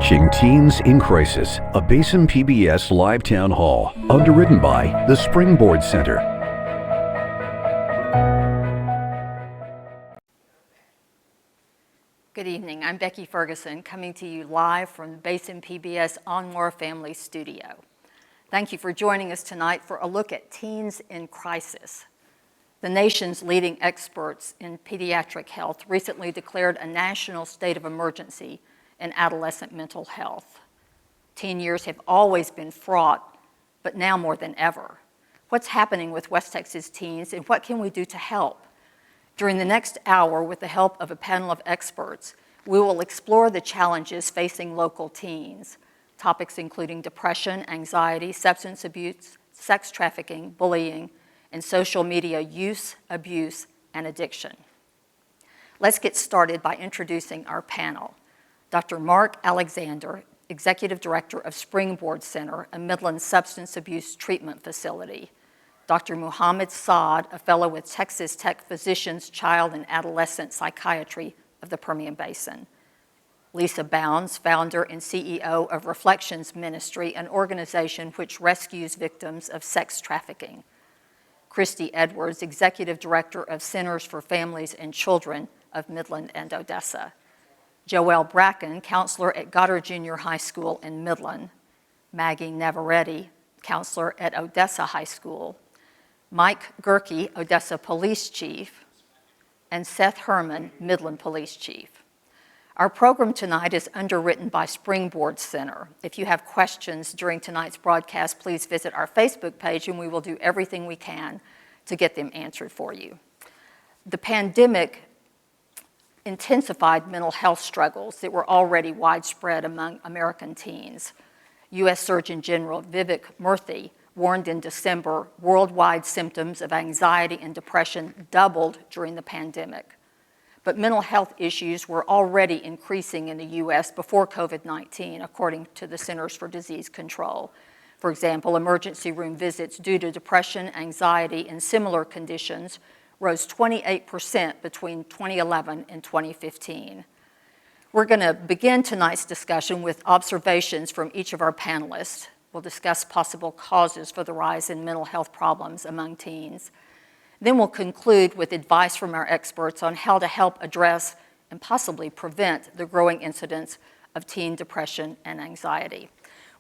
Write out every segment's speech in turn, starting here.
watching Teens in Crisis, a Basin PBS live town hall, underwritten by the Springboard Center. Good evening, I'm Becky Ferguson, coming to you live from the Basin PBS On-More Family Studio. Thank you for joining us tonight for a look at Teens in Crisis. The nation's leading experts in pediatric health recently declared a national state of emergency in adolescent mental health. Teen years have always been fraught, but now more than ever. What's happening with West Texas teens, and what can we do to help? During the next hour, with the help of a panel of experts, we will explore the challenges facing local teens, topics including depression, anxiety, substance abuse, sex trafficking, bullying, and social media use, abuse, and addiction. Let's get started by introducing our panel. Dr. Mark Alexander, Executive Director of Springboard Center, a Midland substance abuse treatment facility. Dr. Muhammad Saad, a fellow with Texas Tech Physicians Child and Adolescent Psychiatry of the Permian Basin. Lisa Bounds, founder and CEO of Reflections Ministry, an organization which rescues victims of sex trafficking. Christy Edwards, Executive Director of Centers for Families and Children of Midland and Odessa. Joelle Bracken, counselor at Goddard Junior High School in Midland. Maggie Navarrete, counselor at Odessa High School. Mike Gerke, Odessa Police Chief. And Seth Herman, Midland Police Chief. Our program tonight is underwritten by Springboard Center. If you have questions during tonight's broadcast, please visit our Facebook page and we will do everything we can to get them answered for you. The pandemic intensified mental health struggles that were already widespread among American teens. U.S. Surgeon General Vivek Murthy warned in December worldwide symptoms of anxiety and depression doubled during the pandemic. But mental health issues were already increasing in the U.S. before COVID-19, according to the Centers for Disease Control. For example, emergency room visits due to depression, anxiety, and similar conditions rose 28% between 2011 and 2015. We're going to begin tonight's discussion with observations from each of our panelists. We'll discuss possible causes for the rise in mental health problems among teens. Then we'll conclude with advice from our experts on how to help address and possibly prevent the growing incidence of teen depression and anxiety.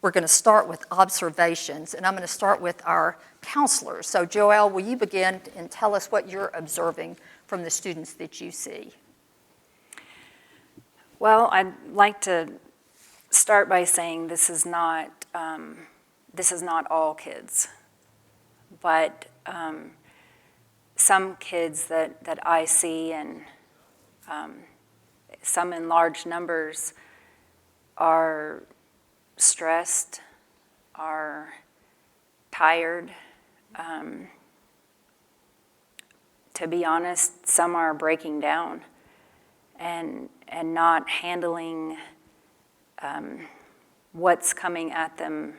We're going to start with observations, and I'm going to start with our counselors. So Joelle, will you begin and tell us what you're observing from the students that you see? Well, I'd like to start by saying this is not all kids, but some kids that I see, and some in large numbers, are stressed, are tired. To be honest, some are breaking down and not handling what's coming at them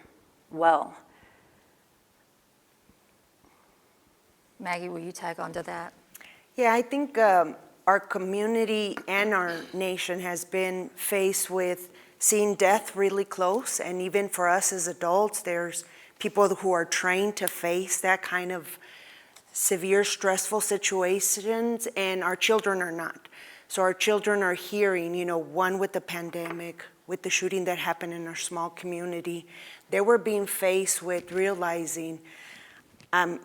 well. Maggie, will you tag onto that? Yeah, I think our community and our nation has been faced with seeing death really close, and even for us as adults, there's people who are trained to face that kind of severe, stressful situations, and our children are not. So our children are hearing, one with the pandemic, with the shooting that happened in our small community, they were being faced with realizing, I'm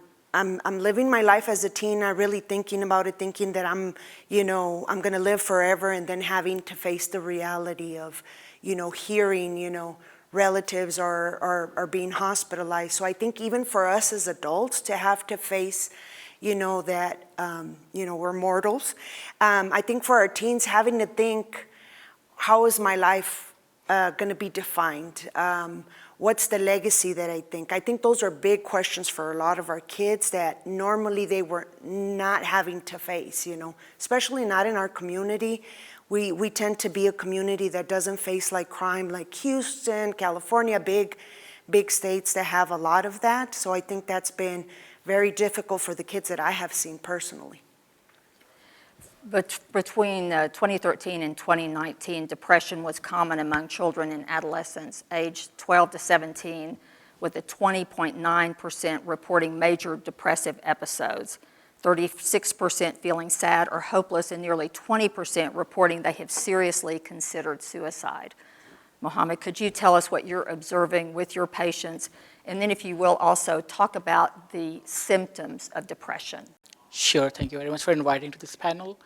living my life as a teen, not really thinking about it, thinking that I'm going to live forever, and then having to face the reality of, hearing, relatives are being hospitalized. So I think even for us as adults to have to face, that, we're mortals. I think for our teens, having to think, how is my life going to be defined? What's the legacy that I think? I think those are big questions for a lot of our kids that normally they were not having to face, especially not in our community. We tend to be a community that doesn't face like crime like Houston, California, big states that have a lot of that. So I think that's been very difficult for the kids that I have seen personally. But between 2013 and 2019, depression was common among children and adolescents aged 12 to 17, with a 20.9% reporting major depressive episodes, 36% feeling sad or hopeless, and nearly 20% reporting they have seriously considered suicide. Mohammed, could you tell us what you're observing with your patients? And then if you will, also talk about the symptoms of depression. Sure, thank you very much for inviting to this panel.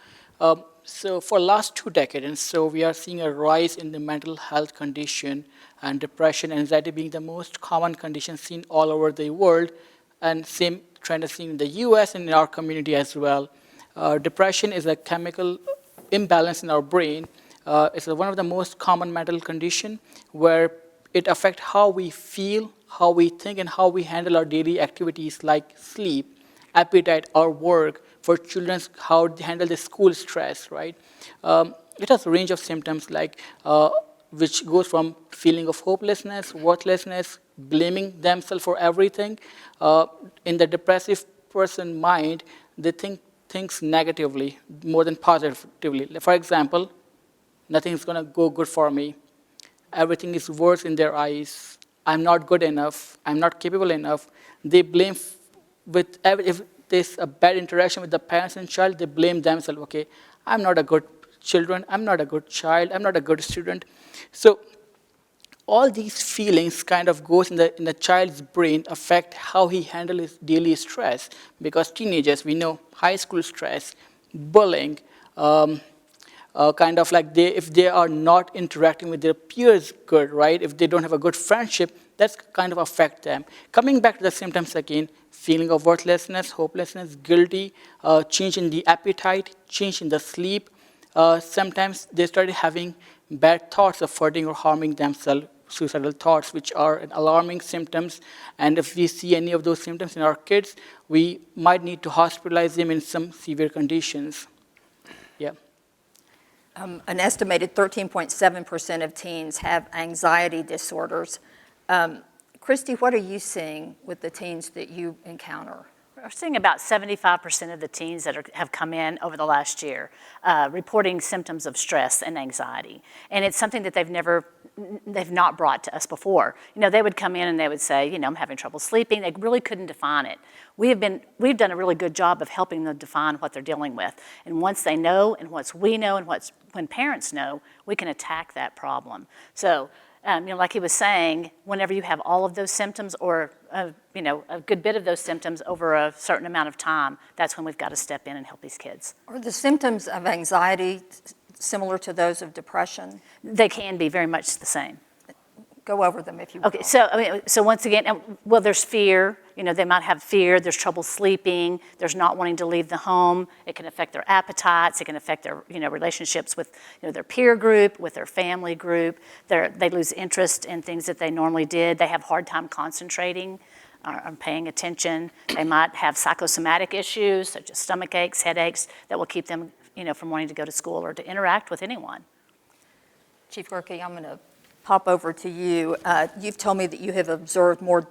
So for last 2 decades, and so we are seeing a rise in the mental health condition and depression and anxiety being the most common condition seen all over the world, and same trend is seen in the US and in our community as well. Depression is a chemical imbalance in our brain. It's one of the most common mental condition where it affects how we feel, how we think, and how we handle our daily activities like sleep, appetite, or work. For children, how they handle the school stress, right? It has a range of symptoms like which goes from feeling of hopelessness, worthlessness, blaming themselves for everything. In the depressive person mind, they think things negatively more than positively. For example, nothing is going to go good for me. Everything is worse in their eyes. I'm not good enough. I'm not capable enough. They blame if there's a bad interaction with the parents and child, they blame themselves. Okay, I'm not a good children. I'm not a good child. I'm not a good student. So all these feelings kind of goes in the child's brain, affect how he handles his daily stress. Because teenagers, we know, high school stress, bullying, kind of like if they are not interacting with their peers good, right? If they don't have a good friendship, that's kind of affect them. Coming back to the symptoms again, feeling of worthlessness, hopelessness, guilty, change in the appetite, change in the sleep. Sometimes they started having bad thoughts of hurting or harming themselves, suicidal thoughts, which are alarming symptoms. And if we see any of those symptoms in our kids, we might need to hospitalize them in some severe conditions. Yeah. An estimated 13.7% of teens have anxiety disorders. Christy, what are you seeing with the teens that you encounter? We're seeing about 75% of the teens that have come in over the last year reporting symptoms of stress and anxiety. And it's something that they've not brought to us before. You know, they would come in and they would say, you know, I'm having trouble sleeping. They really couldn't define it. We've done a really good job of helping them define what they're dealing with. And once they know, and once we know, and when parents know, we can attack that problem. So, you know, like he was saying, whenever you have all of those symptoms or, you know, a good bit of those symptoms over a certain amount of time, that's when we've got to step in and help these kids. Are the symptoms of anxiety similar to those of depression? They can be very much the same. Go over them if you will. Okay, so once again, well, there's fear. You know, they might have fear. There's trouble sleeping. There's not wanting to leave the home. It can affect their appetites. It can affect their, you know, relationships with, you know, their peer group, with their family group. They lose interest in things that they normally did. They have a hard time concentrating on paying attention. They might have psychosomatic issues, such as stomach aches, headaches, that will keep them, you know, from wanting to go to school or to interact with anyone. Chief Gerke, I'm going to pop over to you. You've told me that you have observed more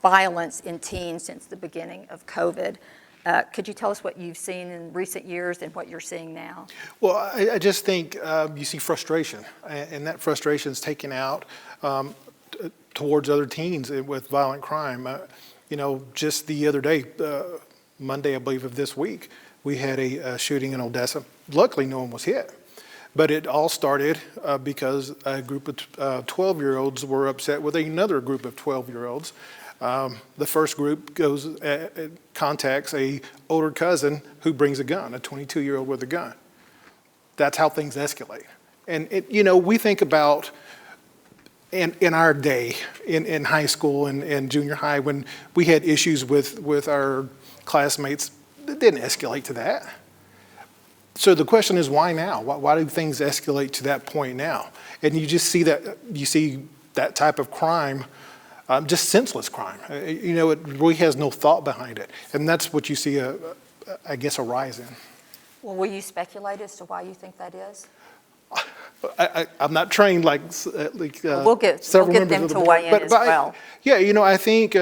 violence in teens since the beginning of COVID. Could you tell us what you've seen in recent years and what you're seeing now? Well, I just think you see frustration, and that frustration is taken out towards other teens with violent crime. You know, just the other day, Monday, I believe, of this week, we had a shooting in Odessa. Luckily, no one was hit. But it all started because a group of 12-year-olds were upset with another group of 12-year-olds. The first group contacts a older cousin who brings a gun, a 22-year-old with a gun. That's how things escalate. And you know, we think about in our day, in high school and junior high, when we had issues with our classmates, it didn't escalate to that. So the question is, why now? Why do things escalate to that point now? And you just see that type of crime, just senseless crime. You know, it really has no thought behind it. And that's what you see, I guess, a rise in. Well, will you speculate as to why you think that is? I'm not trained like we'll get them to weigh in as well. Yeah, you know, I think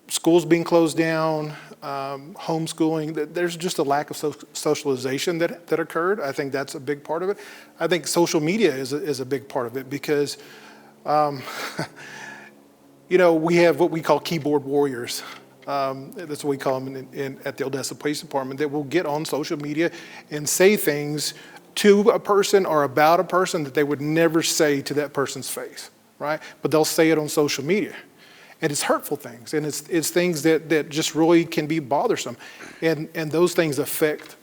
schools being closed down, homeschooling. There's just a lack of socialization that occurred. I think that's a big part of it. I think social media is a big part of it because, we have what we call keyboard warriors. That's what we call them at the Odessa Police Department, that will get on social media and say things to a person or about a person that they would never say to that person's face, right? But they'll say it on social media. And it's hurtful things, and it's things that just really can be bothersome. And those things affect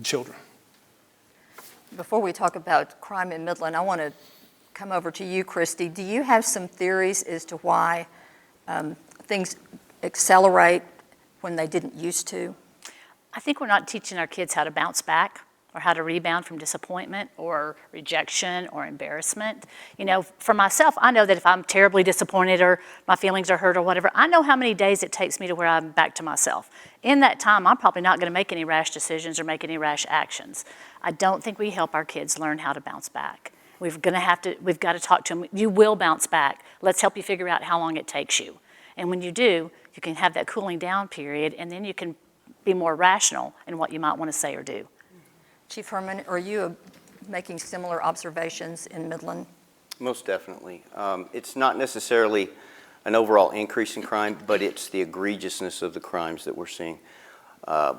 children. Before we talk about crime in Midland, I want to come over to you, Christy. Do you have some theories as to why things accelerate when they didn't used to? I think we're not teaching our kids how to bounce back or how to rebound from disappointment or rejection or embarrassment. For myself, I know that if I'm terribly disappointed or my feelings are hurt or whatever, I know how many days it takes me to where I'm back to myself. In that time, I'm probably not going to make any rash decisions or make any rash actions. I don't think we help our kids learn how to bounce back. We've got to talk to them. You will bounce back. Let's help you figure out how long it takes you. And when you do, you can have that cooling down period, and then you can be more rational in what you might want to say or do. Chief Herman, are you making similar observations in Midland? Most definitely. It's not necessarily an overall increase in crime, but it's the egregiousness of the crimes that we're seeing.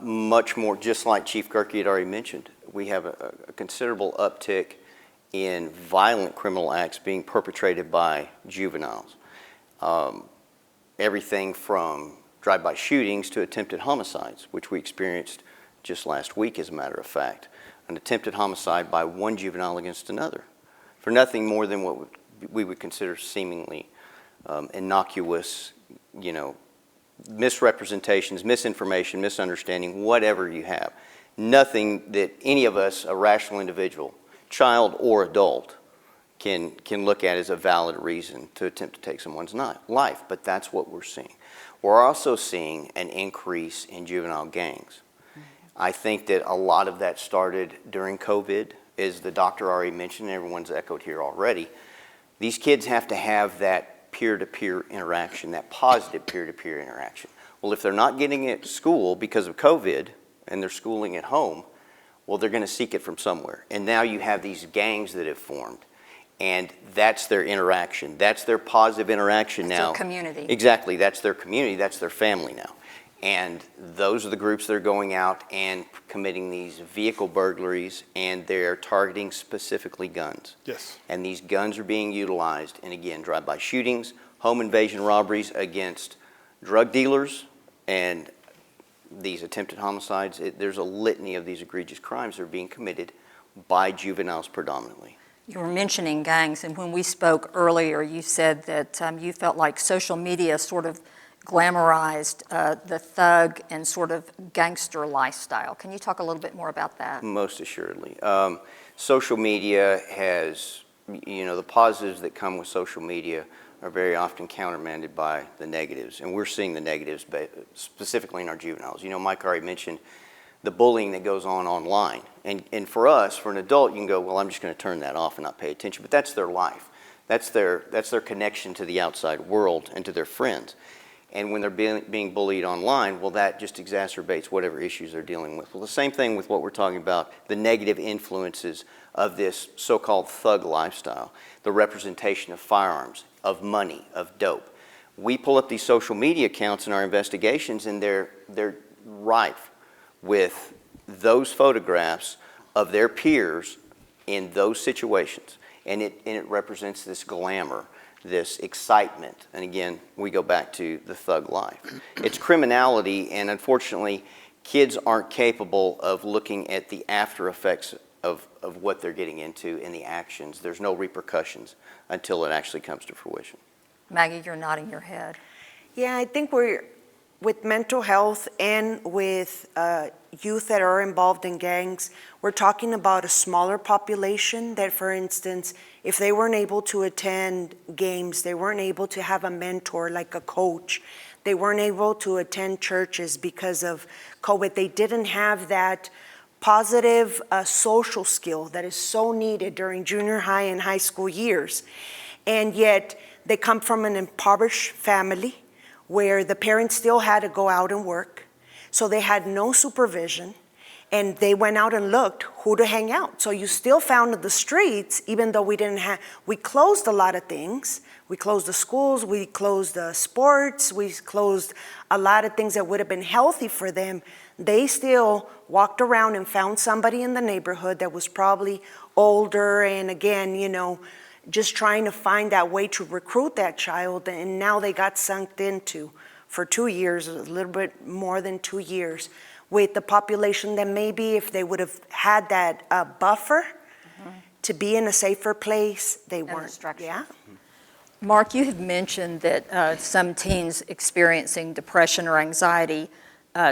Much more, just like Chief Gerke had already mentioned, we have a considerable uptick in violent criminal acts being perpetrated by juveniles. Everything from drive-by shootings to attempted homicides, which we experienced just last week, as a matter of fact. An attempted homicide by one juvenile against another for nothing more than what we would consider seemingly innocuous, misrepresentations, misinformation, misunderstanding, whatever you have. Nothing that any of us, a rational individual, child or adult, can look at as a valid reason to attempt to take someone's life, but that's what we're seeing. We're also seeing an increase in juvenile gangs. I think that a lot of that started during COVID, as the doctor already mentioned, and everyone's echoed here already. These kids have to have that peer-to-peer interaction, that positive peer-to-peer interaction. Well, if they're not getting it at school because of COVID and they're schooling at home, well, they're going to seek it from somewhere. And now you have these gangs that have formed, and that's their interaction. That's their positive interaction now. That's their community. Exactly. That's their community. That's their family now. And those are the groups that are going out and committing these vehicle burglaries, and they're targeting specifically guns. Yes. And these guns are being utilized in, again, drive-by shootings, home invasion robberies against drug dealers, and these attempted homicides. There's a litany of these egregious crimes that are being committed by juveniles predominantly. You were mentioning gangs, and when we spoke earlier, you said that you felt like social media sort of glamorized the thug and sort of gangster lifestyle. Can you talk a little bit more about that? Most assuredly. Social media has, the positives that come with social media are very often countermanded by the negatives, and we're seeing the negatives specifically in our juveniles. Mike already mentioned the bullying that goes on online, and for us, for an adult, you can go, well, I'm just going to turn that off and not pay attention, but that's their life. That's their connection to the outside world and to their friends. And when they're being bullied online, well, that just exacerbates whatever issues they're dealing with. Well, the same thing with what we're talking about, the negative influences of this so-called thug lifestyle, the representation of firearms, of money, of dope. We pull up these social media accounts in our investigations, and they're rife with those photographs of their peers in those situations. And it represents this glamour, this excitement, and again, we go back to the thug life. It's criminality, and unfortunately, kids aren't capable of looking at the after effects of what they're getting into in the actions. There's no repercussions until it actually comes to fruition. Maggie, you're nodding your head. Yeah, I think with mental health and with youth that are involved in gangs, we're talking about a smaller population that, for instance, if they weren't able to attend games, they weren't able to have a mentor like a coach, they weren't able to attend churches because of COVID, they didn't have that positive social skill that is so needed during junior high and high school years. And yet they come from an impoverished family where the parents still had to go out and work. So they had no supervision, and they went out and looked who to hang out. So you still found the streets, even though we closed a lot of things. We closed the schools, we closed the sports, we closed a lot of things that would have been healthy for them. They still walked around and found somebody in the neighborhood that was probably older, and again, just trying to find that way to recruit that child, and now they got sunk into for 2 years, a little bit more than 2 years, with the population that maybe if they would have had that buffer to be in a safer place, they weren't. structure. Yeah. Mark, you have mentioned that some teens experiencing depression or anxiety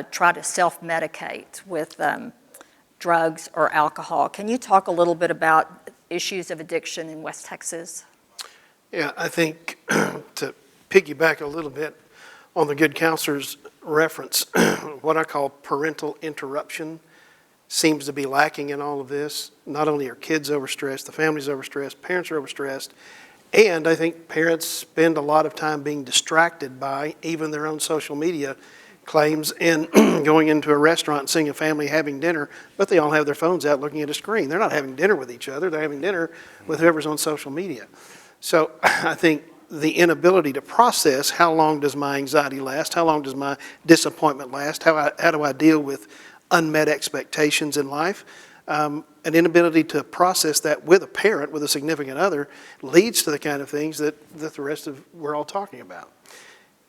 try to self-medicate with drugs or alcohol. Can you talk a little bit about issues of addiction in West Texas? Yeah, I think to piggyback a little bit on the good counselor's reference, what I call parental interruption seems to be lacking in all of this. Not only are kids overstressed, the family's overstressed, parents are overstressed, and I think parents spend a lot of time being distracted by even their own social media claims and going into a restaurant and seeing a family having dinner, but they all have their phones out looking at a screen. They're not having dinner with each other. They're having dinner with whoever's on social media. So I think the inability to process how long does my anxiety last, how long does my disappointment last, how do I deal with unmet expectations in life, an inability to process that with a parent, with a significant other, leads to the kind of things that the rest of we're all talking about.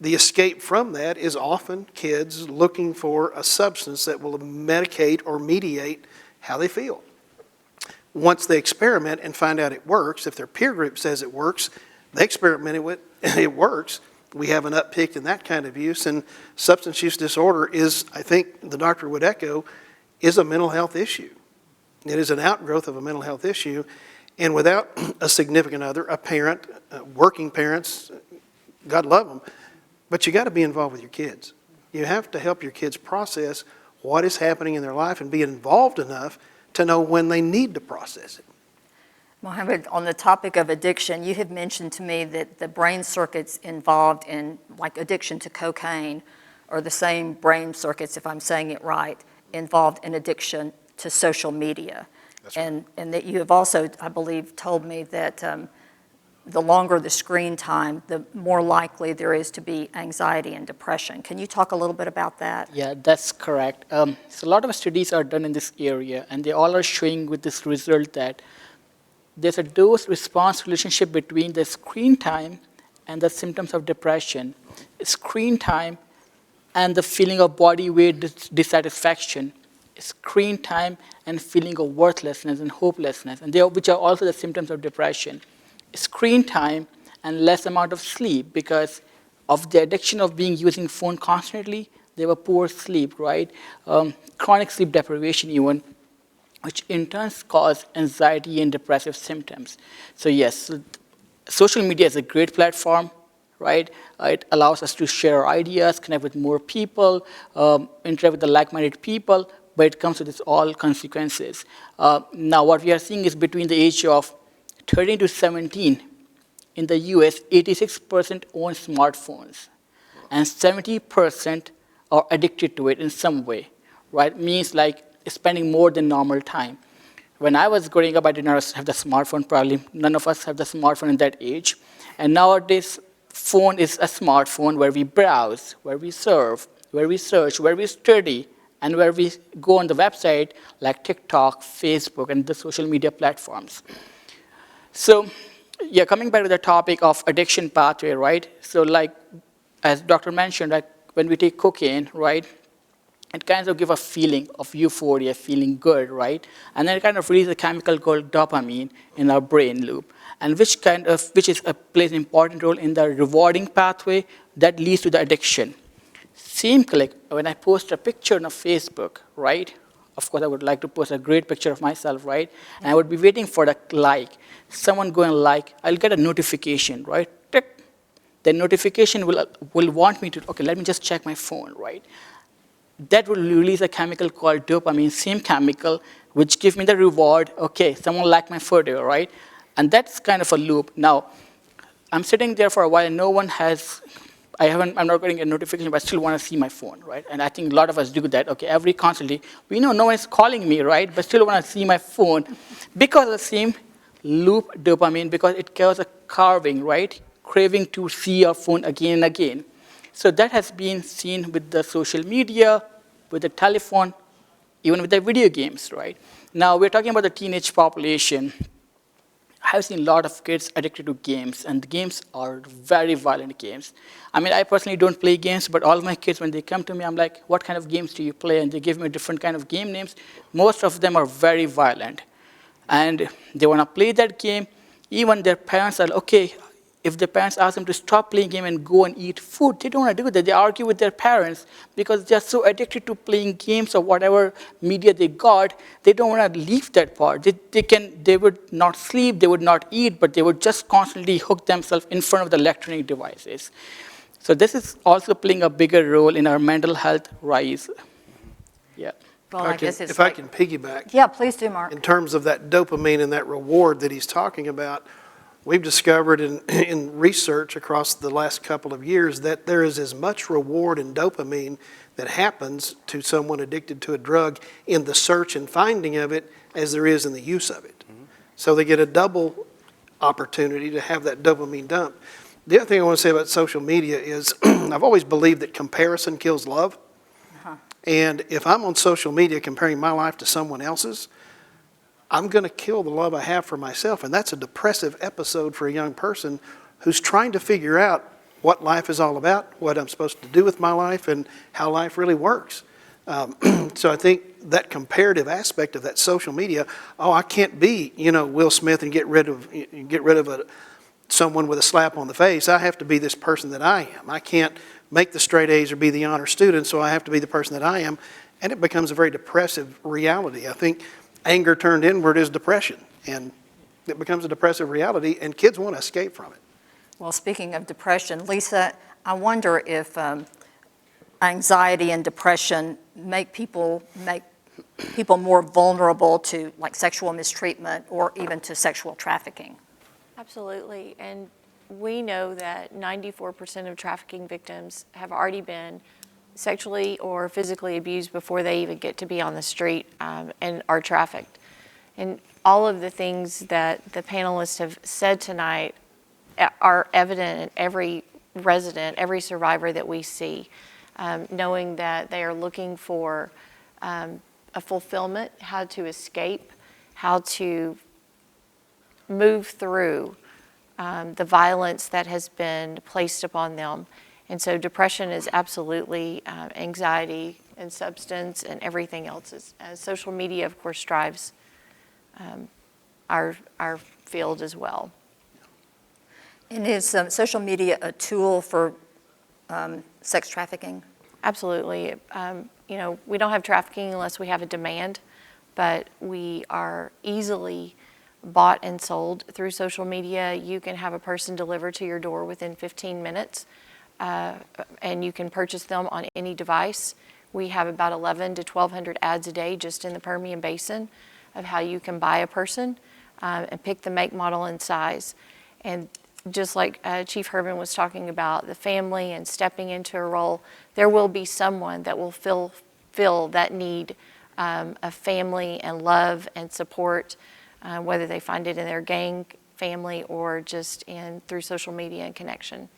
The escape from that is often kids looking for a substance that will medicate or mediate how they feel. Once they experiment and find out it works, if their peer group says it works, they experiment it with and it works, we have an uptick in that kind of use. And substance use disorder is, I think the doctor would echo, is a mental health issue. It is an outgrowth of a mental health issue. And without a significant other, a parent, working parents, God love them, but you got to be involved with your kids. You have to help your kids process what is happening in their life and be involved enough to know when they need to process it. Mohammed, on the topic of addiction, you have mentioned to me that the brain circuits involved in like addiction to cocaine are the same brain circuits, if I'm saying it right, involved in addiction to social media. That's right. And that you have also, I believe, told me that the longer the screen time, the more likely there is to be anxiety and depression. Can you talk a little bit about that? Yeah, that's correct. So a lot of studies are done in this area, and they all are showing with this result that there's a dose-response relationship between the screen time and the symptoms of depression. Screen time and the feeling of body weight dissatisfaction. Screen time and feeling of worthlessness and hopelessness, and which are also the symptoms of depression. Screen time and less amount of sleep because of the addiction of using phone constantly. They were poor sleep, right? Chronic sleep deprivation even, which in turn cause anxiety and depressive symptoms. So yes, social media is a great platform, right? It allows us to share ideas, connect with more people, interact with the like-minded people, but it comes with its all consequences. Now what we are seeing is between the age of 13 to 17, in the US, 86% own smartphones, and 70% are addicted to it in some way, right? Means like spending more than normal time. When I was growing up, I did not have the smartphone, probably none of us have the smartphone at that age. And nowadays, phone is a smartphone where we browse, where we surf, where we search, where we study, and where we go on the website like TikTok, Facebook, and the social media platforms. So, yeah, coming back to the topic of addiction pathway, right? So like, as Doctor mentioned, like when we take cocaine, right, it kind of gives a feeling of euphoria, feeling good, right? And then it kind of releases a chemical called dopamine in our brain loop, and which plays an important role in the rewarding pathway that leads to the addiction. Same click, when I post a picture on Facebook, right? Of course, I would like to post a great picture of myself, right? And I would be waiting for the like. Someone go and like, I'll get a notification, right? Tick. The notification will want me to, okay, let me just check my phone, right? That will release a chemical called dopamine, same chemical, which gives me the reward. Okay, someone liked my photo, right? And that's kind of a loop. Now, I'm sitting there for a while and no one has, I'm not getting a notification, but I still want to see my phone, right? And I think a lot of us do that. Okay, every constantly, we know no one's calling me, right? But still want to see my phone because of the same loop dopamine, because it gives a carving, right? Craving to see your phone again and again. So that has been seen with the social media, with the telephone, even with the video games, right? Now we're talking about the teenage population. I've seen a lot of kids addicted to games, and the games are very violent games. I mean, I personally don't play games, but all my kids, when they come to me, I'm like, what kind of games do you play? And they give me different kind of game names. Most of them are very violent. And they want to play that game. Even their parents are, okay, if the parents ask them to stop playing game and go and eat food, they don't want to do that. They argue with their parents because they're so addicted to playing games or whatever media they got, they don't want to leave that part. They would not sleep, they would not eat, but they would just constantly hook themselves in front of the electronic devices. So this is also playing a bigger role in our mental health rise. Yeah. Well, I guess it's If I can piggyback. Yeah, please do, Mark. In terms of that dopamine and that reward that he's talking about, we've discovered in research across the last couple of years that there is as much reward in dopamine that happens to someone addicted to a drug in the search and finding of it as there is in the use of it. Mm-hmm. So they get a double opportunity to have that dopamine dump. The other thing I want to say about social media is I've always believed that comparison kills love. Uh-huh. And if I'm on social media comparing my life to someone else's, I'm going to kill the love I have for myself. And that's a depressive episode for a young person who's trying to figure out what life is all about, what I'm supposed to do with my life, and how life really works. So I think that comparative aspect of that social media, I can't be, Will Smith and get rid of someone with a slap on the face. I have to be this person that I am. I can't make the straight A's or be the honor student, so I have to be the person that I am. And it becomes a very depressive reality. I think anger turned inward is depression, and it becomes a depressive reality, and kids want to escape from it. Well, speaking of depression, Lisa, I wonder if anxiety and depression make people more vulnerable to like sexual mistreatment or even to sexual trafficking. Absolutely, and we know that 94% of trafficking victims have already been sexually or physically abused before they even get to be on the street and are trafficked. And all of the things that the panelists have said tonight are evident in every resident, every survivor that we see, knowing that they are looking for a fulfillment, how to escape, how to move through the violence that has been placed upon them. And so depression is absolutely anxiety and substance and everything else. Social media, of course, drives our field as well. And is social media a tool for sex trafficking? Absolutely. We don't have trafficking unless we have a demand, but we are easily bought and sold through social media. You can have a person delivered to your door within 15 minutes. And you can purchase them on any device. We have about 1,100 to 1,200 ads a day just in the Permian Basin of how you can buy a person and pick the make, model, and size. And just like Chief Herman was talking about the family and stepping into a role, there will be someone that will fill that need of family and love and support, whether they find it in their gang family or just through social media and connection.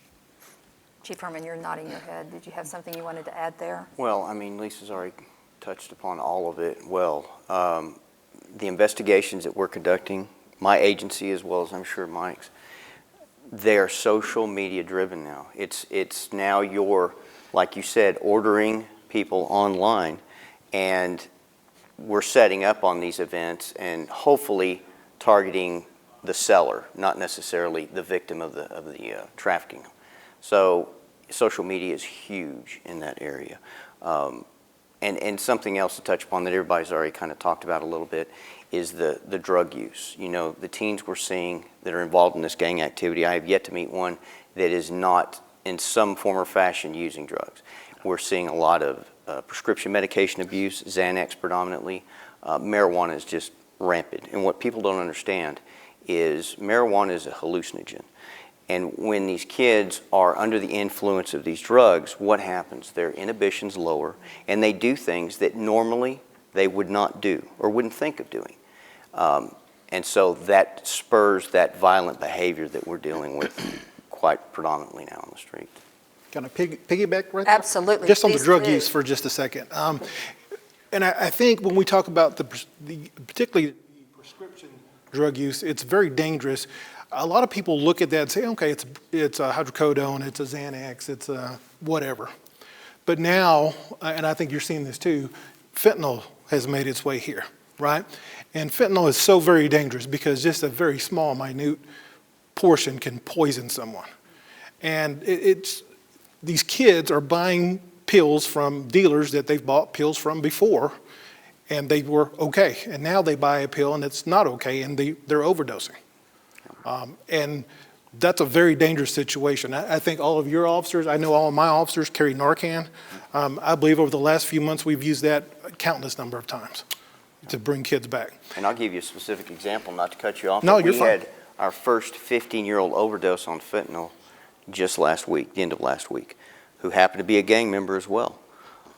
Chief Herman, you're nodding your head. Did you have something you wanted to add there? Well, I mean, Lisa's already touched upon all of it well. The investigations that we're conducting, my agency as well as I'm sure Mike's, they are social media driven now. It's now like you said, ordering people online, and we're setting up on these events and hopefully targeting the seller, not necessarily the victim of the trafficking. So social media is huge in that area. And something else to touch upon that everybody's already kind of talked about a little bit is the drug use. The teens we're seeing that are involved in this gang activity, I have yet to meet one that is not in some form or fashion using drugs. We're seeing a lot of prescription medication abuse, Xanax predominantly. Marijuana is just rampant. And what people don't understand is marijuana is a hallucinogen. And when these kids are under the influence of these drugs, what happens? Their inhibition's lower, and they do things that normally they would not do or wouldn't think of doing. And so that spurs that violent behavior that we're dealing with quite predominantly now on the street. Can I piggyback right there? Absolutely. Just on the Please drug do. use for just a second. And I think when we talk about particularly the prescription drug use, it's very dangerous. A lot of people look at that and say, okay, it's a hydrocodone, it's a Xanax, it's a whatever. But now, and I think you're seeing this too, fentanyl has made its way here, right? And fentanyl is so very dangerous because just a very small, minute portion can poison someone. And these kids are buying pills from dealers that they've bought pills from before, and they were okay. And now they buy a pill and it's not okay, and they're overdosing. And that's a very dangerous situation. I think all of your officers, I know all of my officers carry Narcan. I believe over the last few months we've used that a countless number of times to bring kids back. And I'll give you a specific example, not to cut you off. No, but you're we fine. had our first 15-year-old overdose on fentanyl just last week, the end of last week, who happened to be a gang member as well.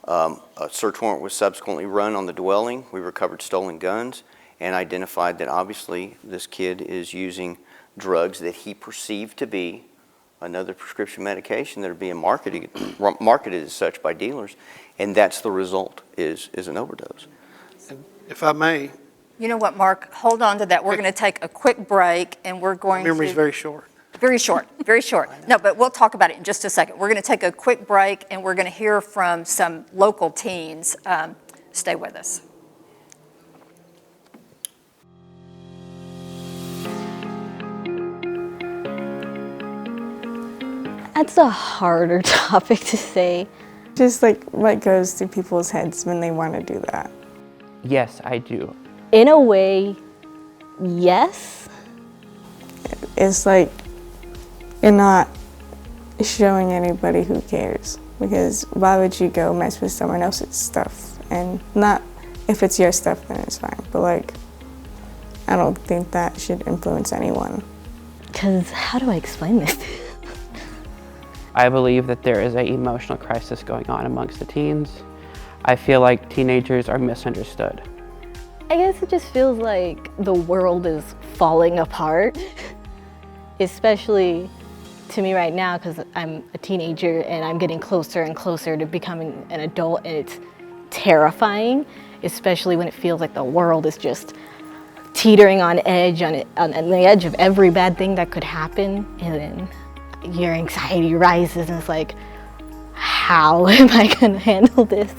A search warrant was subsequently run on the dwelling. We recovered stolen guns and identified that obviously this kid is using drugs that he perceived to be another prescription medication that are being marketed as such by dealers, and that's the result is an overdose. If I may, You know what, Mark? Hold on to that. We're going to take a quick break, and we're going memory's to... very short. Very short, very short. No, but we'll talk about it in just a second. We're going to take a quick break, and we're going to hear from some local teens. Stay with us. That's a harder topic to say. Just like what goes through people's heads when they want to do that. Yes, I do. In a way, yes. It's like you're not showing anybody who cares, because why would you go mess with someone else's stuff? And not if it's your stuff, then it's fine. But like, I don't think that should influence anyone. Because how do I explain this? I believe that there is an emotional crisis going on amongst the teens. I feel like teenagers are misunderstood. I guess it just feels like the world is falling apart, especially to me right now, because I'm a teenager and I'm getting closer and closer to becoming an adult, and it's terrifying, especially when it feels like the world is just teetering on edge, on the edge of every bad thing that could happen, and then your anxiety rises and it's like, how am I gonna handle this?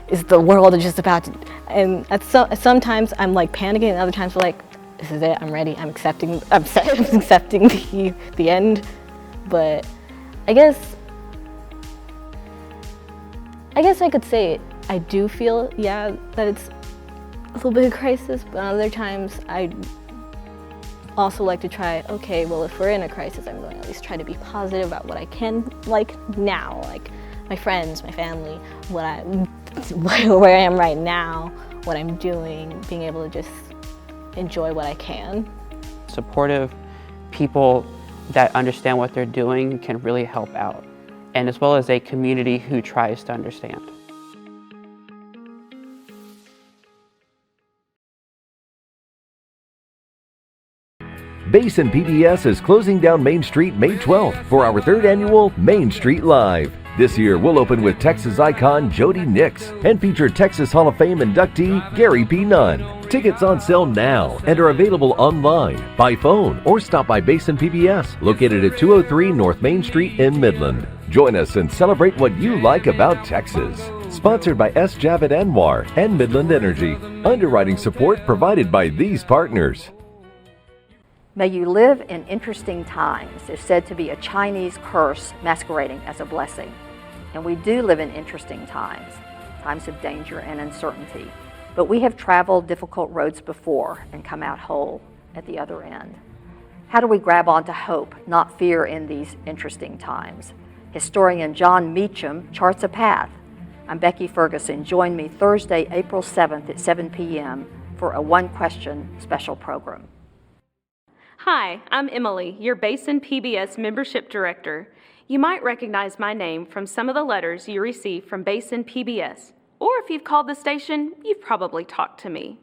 Is the world just about to, and sometimes I'm like panicking, and other times I'm like, this is it, I'm ready, I'm accepting the end. But I guess I could say I do feel, yeah, that it's a little bit of crisis, but other times I also like to try, okay, well, if we're in a crisis, I'm going to at least try to be positive about what I can, like now, like my friends, my family, where I am right now, what I'm doing, being able to just enjoy what I can. Supportive people that understand what they're doing can really help out, and as well as a community who tries to understand. Basin PBS is closing down Main Street May 12th for our third annual Main Street Live. This year, we'll open with Texas icon Jody Nix and feature Texas Hall of Fame inductee Gary P. Nunn. Tickets on sale now and are available online, by phone, or stop by Basin PBS, located at 203 North Main Street in Midland. Join us and celebrate what you like about Texas. Sponsored by S. Javed Anwar and Midland Energy. Underwriting support provided by these partners. May you live in interesting times is said to be a Chinese curse masquerading as a blessing. And we do live in interesting times, times of danger and uncertainty. But we have traveled difficult roads before and come out whole at the other end. How do we grab onto hope, not fear, in these interesting times? Historian John Meacham charts a path. I'm Becky Ferguson. Join me Thursday, April 7th at 7 p.m. for a one-question special program. Hi, I'm Emily, your Basin PBS Membership Director. You might recognize my name from some of the letters you receive from Basin PBS, or if you've called the station, you've probably talked to me.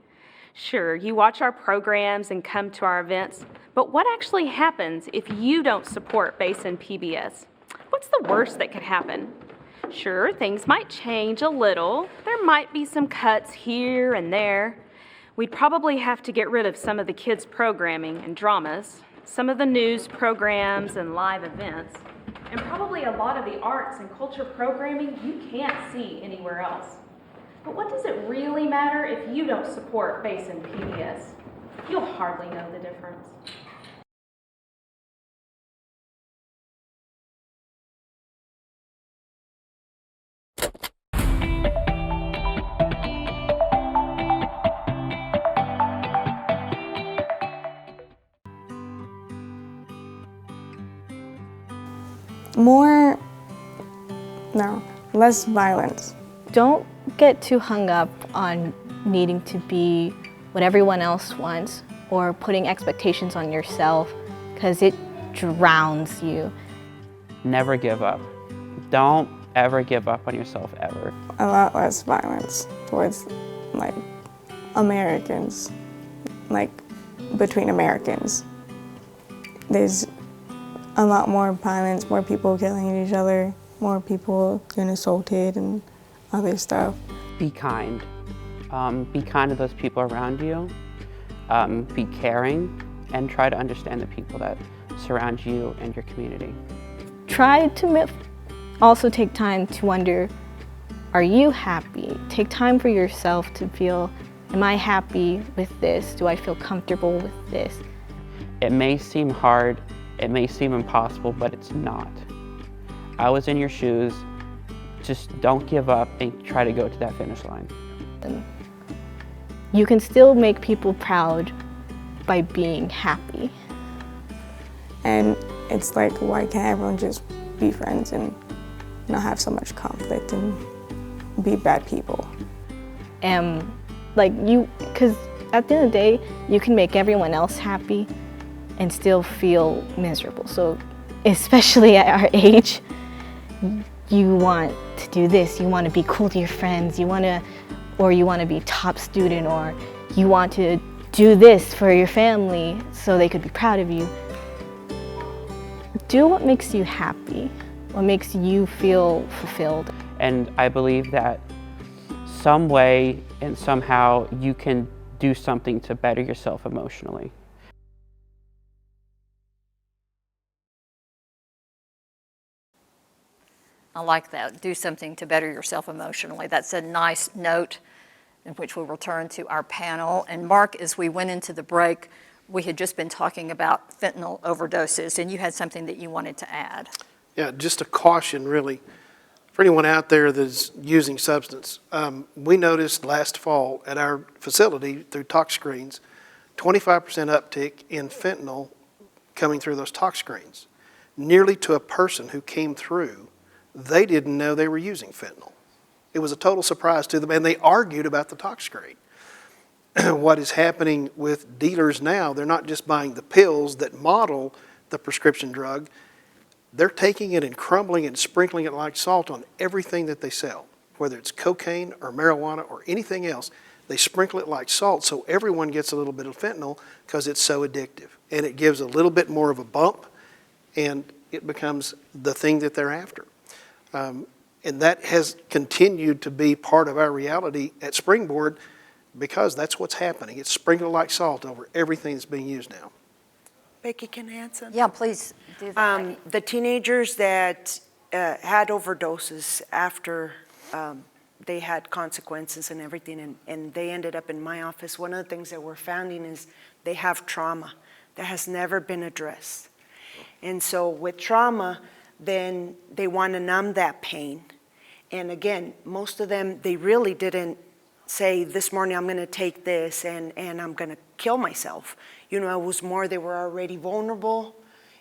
Sure, you watch our programs and come to our events, but what actually happens if you don't support Basin PBS? What's the worst that could happen? Sure, things might change a little. There might be some cuts here and there. We'd probably have to get rid of some of the kids' programming and dramas, some of the news programs and live events, and probably a lot of the arts and culture programming you can't see anywhere else. But what does it really matter if you don't support Basin PBS? You'll hardly know the difference. Less violence. Don't get too hung up on needing to be what everyone else wants or putting expectations on yourself, because it drowns you. Never give up. Don't ever give up on yourself, ever. A lot less violence towards, like, Americans, like, between Americans. There's a lot more violence, more people killing each other, more people getting assaulted and other stuff. Be kind. Be kind to those people around you. Be caring, and try to understand the people that surround you and your community. Try to also take time to wonder, are you happy? Take time for yourself to feel, am I happy with this? Do I feel comfortable with this? It may seem hard, it may seem impossible, but it's not. I was in your shoes. Just don't give up and try to go to that finish line. You can still make people proud by being happy. And it's like, why can't everyone just be friends and not have so much conflict and be bad people? Because at the end of the day, you can make everyone else happy and still feel miserable. So especially at our age, you want to do this, you want to be cool to your friends, you want to be top student, or you want to do this for your family so they could be proud of you. Do what makes you happy, what makes you feel fulfilled. And I believe that some way and somehow you can do something to better yourself emotionally. I like that. Do something to better yourself emotionally. That's a nice note in which we'll return to our panel. And Mark, as we went into the break, we had just been talking about fentanyl overdoses, and you had something that you wanted to add. Yeah, just a caution, really, for anyone out there that's using substance. We noticed last fall at our facility through tox screens, 25% uptick in fentanyl coming through those tox screens, nearly to a person who came through. They didn't know they were using fentanyl. It was a total surprise to them, and they argued about the tox screen. What is happening with dealers now, they're not just buying the pills that model the prescription drug, they're taking it and crumbling it and sprinkling it like salt on everything that they sell, whether it's cocaine or marijuana or anything else. They sprinkle it like salt so everyone gets a little bit of fentanyl because it's so addictive. And it gives a little bit more of a bump, and it becomes the thing that they're after. And that has continued to be part of our reality at Springboard because that's what's happening. It's sprinkled like salt over everything that's being used now. Becky, can I add something? Yeah, please do that. Becky. The teenagers that had overdoses after they had consequences and everything, and they ended up in my office, one of the things that we're finding is they have trauma that has never been addressed. And so with trauma, then they want to numb that pain. And again, most of them, they really didn't say, this morning I'm going to take this and I'm going to kill myself. You know, it was more they were already vulnerable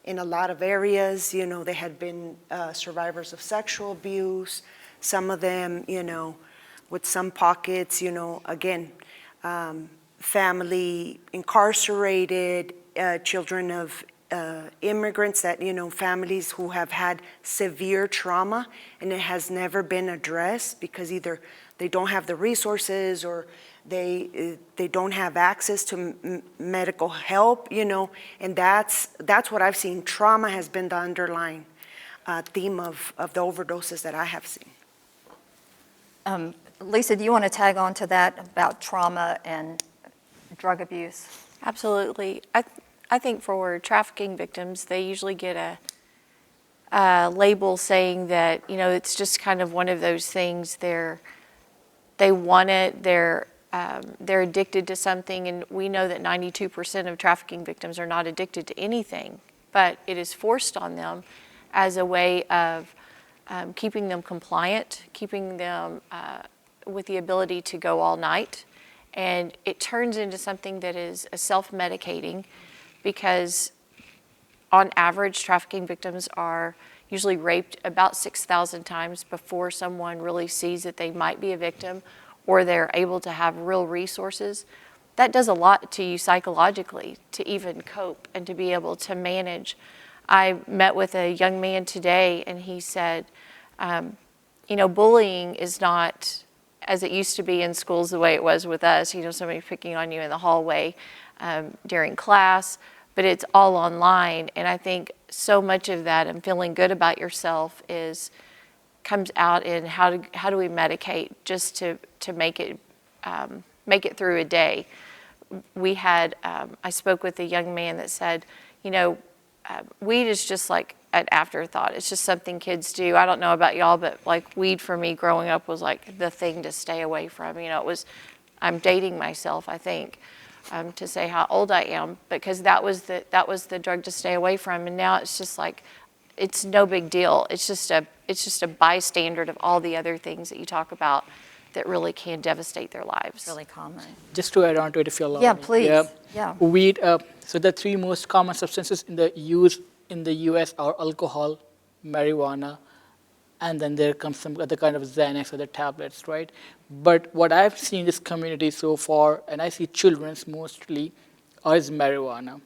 in a lot of areas. You know, they had been survivors of sexual abuse. Some of them, you know, with some pockets, you know, again, family incarcerated, children of immigrants, that, families who have had severe trauma, and it has never been addressed because either they don't have the resources or they don't have access to medical help, and that's what I've seen. Trauma has been the underlying theme of the overdoses that I have seen. Lisa, do you want to tag on to that about trauma and drug abuse? Absolutely. I think for trafficking victims, they usually get a label saying that, it's just kind of one of those things. They want it, they're addicted to something, and we know that 92% of trafficking victims are not addicted to anything, but it is forced on them as a way of keeping them compliant, keeping them with the ability to go all night. And it turns into something that is self-medicating, because on average, trafficking victims are usually raped about 6,000 times before someone really sees that they might be a victim or they're able to have real resources. That does a lot to you psychologically to even cope and to be able to manage. I met with a young man today, and he said, bullying is not as it used to be in schools the way it was with us, somebody picking on you in the hallway during class, but it's all online. And I think so much of that and feeling good about yourself comes out in how do we medicate just to make it through a day. We had, I spoke with a young man that said, weed is just like an afterthought. It's just something kids do. I don't know about y'all, but like weed for me growing up was like the thing to stay away from. I'm dating myself, I think, to say how old I am, because that was the drug to stay away from. And now it's just like, it's no big deal. It's just a bystander of all the other things that you talk about that really can devastate their lives. It's really common. Just to add on to it, if you allow me. Yeah, please. Yeah. Weed, so the three most common substances in the use in the US are alcohol, marijuana, and then there comes some other kind of Xanax or the tablets, right? But what I've seen in this community so far, and I see children's mostly, is marijuana.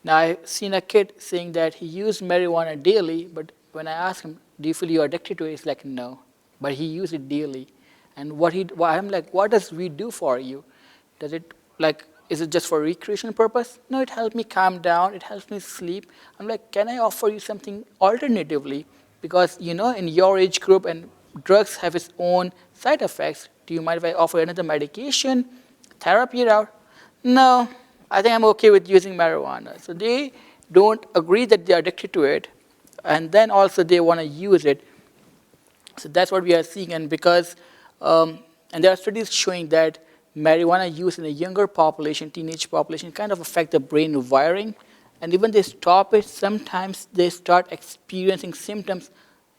Now, I've seen a kid saying that he used marijuana daily, but when I ask him, do you feel you're addicted to it? He's like, no, but he used it daily. And I'm like, what does weed do for you? Is it just for recreational purpose? No, it helps me calm down. It helps me sleep. I'm like, can I offer you something alternatively? Because, in your age group, and drugs have its own side effects. Do you mind if I offer another medication, therapy route? No, I think I'm okay with using marijuana. So they don't agree that they're addicted to it, and then also they want to use it. So that's what we are seeing, and because, and there are studies showing that marijuana use in a younger population, teenage population, kind of affect the brain wiring. And even they stop it, sometimes they start experiencing symptoms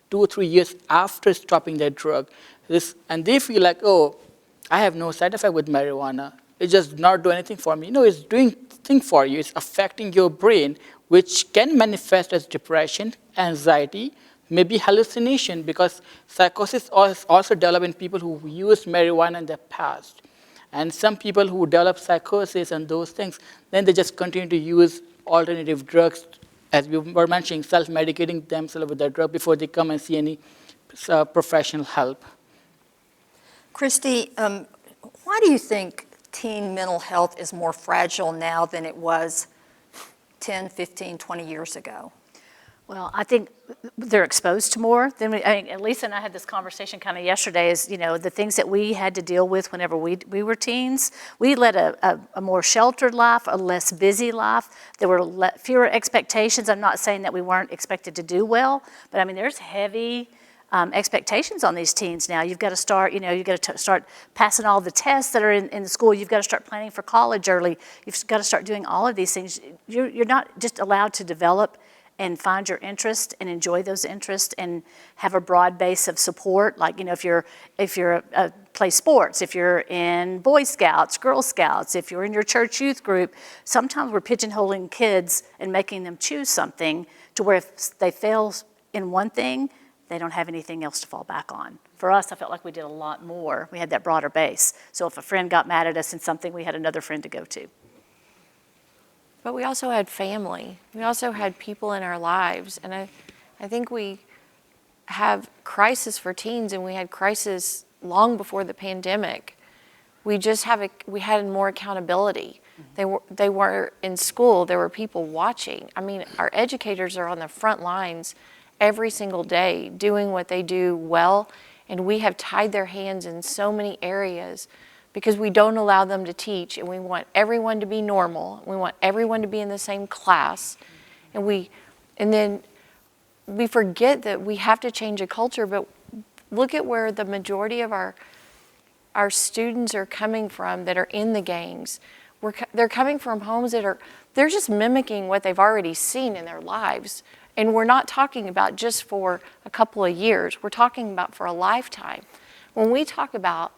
2 or 3 years after stopping their drug. And they feel like, oh, I have no side effect with marijuana. It just not do anything for me. No, it's doing thing for you. It's affecting your brain, which can manifest as depression, anxiety, maybe hallucination, because psychosis also develop in people who used marijuana in the past. And some people who develop psychosis and those things, then they just continue to use alternative drugs, as we were mentioning, self-medicating themselves with that drug before they come and see any professional help. Christy, why do you think teen mental health is more fragile now than it was 10, 15, 20 years ago? Well, I think they're exposed to more than Lisa and I had this conversation kind of yesterday. Is the things that we had to deal with whenever we were teens. We led a more sheltered life, a less busy life. There were fewer expectations. I'm not saying that we weren't expected to do well, but there's heavy expectations on these teens now. You've got to start. You've got to start passing all the tests that are in the school. You've got to start planning for college early. You've got to start doing all of these things. You're not just allowed to develop and find your interest and enjoy those interests and have a broad base of support. Like, if you're play sports, if you're in Boy Scouts, Girl Scouts, if you're in your church youth group, sometimes we're pigeonholing kids and making them choose something to where if they fail in one thing, they don't have anything else to fall back on. For us, I felt like we did a lot more. We had that broader base. So if a friend got mad at us in something, we had another friend to go to. but we also had family. We also had people in our lives. And I think we have crisis for teens, and we had crisis long before the pandemic. We just we had more accountability. They were in school, there were people watching. I mean, our educators are on the front lines every single day doing what they do well, and we have tied their hands in so many areas because we don't allow them to teach, and we want everyone to be normal. We want everyone to be in the same class. And then we forget that we have to change a culture, but look at where the majority of our students are coming from that are in the gangs. They're coming from homes they're just mimicking what they've already seen in their lives. And we're not talking about just for a couple of years. We're talking about for a lifetime. When we talk about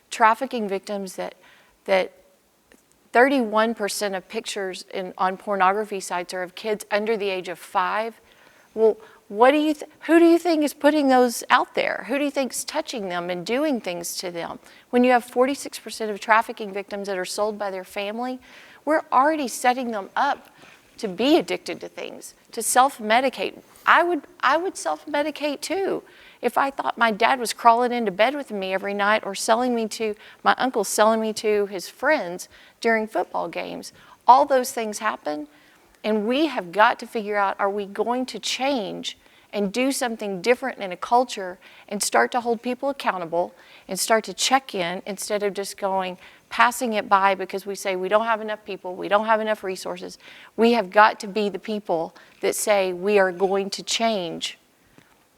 trafficking victims, that 31% of pictures on pornography sites are of kids under the age of 5. Well, who do you think is putting those out there? Who do you think is touching them and doing things to them? When you have 46% of trafficking victims that are sold by their family, we're already setting them up to be addicted to things, to self-medicate. I would self-medicate too. If I thought my dad was crawling into bed with me every night or my uncle selling me to his friends during football games, all those things happen. And we have got to figure out, are we going to change and do something different in a culture and start to hold people accountable and start to check in instead of just passing it by because we say we don't have enough people, we don't have enough resources. We have got to be the people that say we are going to change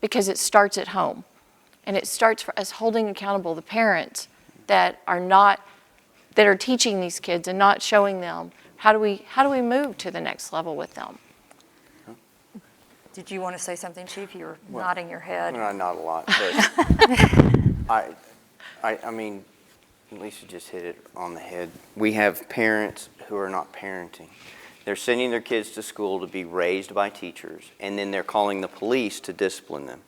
because it starts at home. And it starts for us holding accountable the parents that are teaching these kids and not showing them how do we move to the next level with them. Did you want to say something, Chief? You were nodding your head. I nod a lot, but I mean, Lisa just hit it on the head. We have parents who are not parenting. They're sending their kids to school to be raised by teachers, and then they're calling the police to discipline them.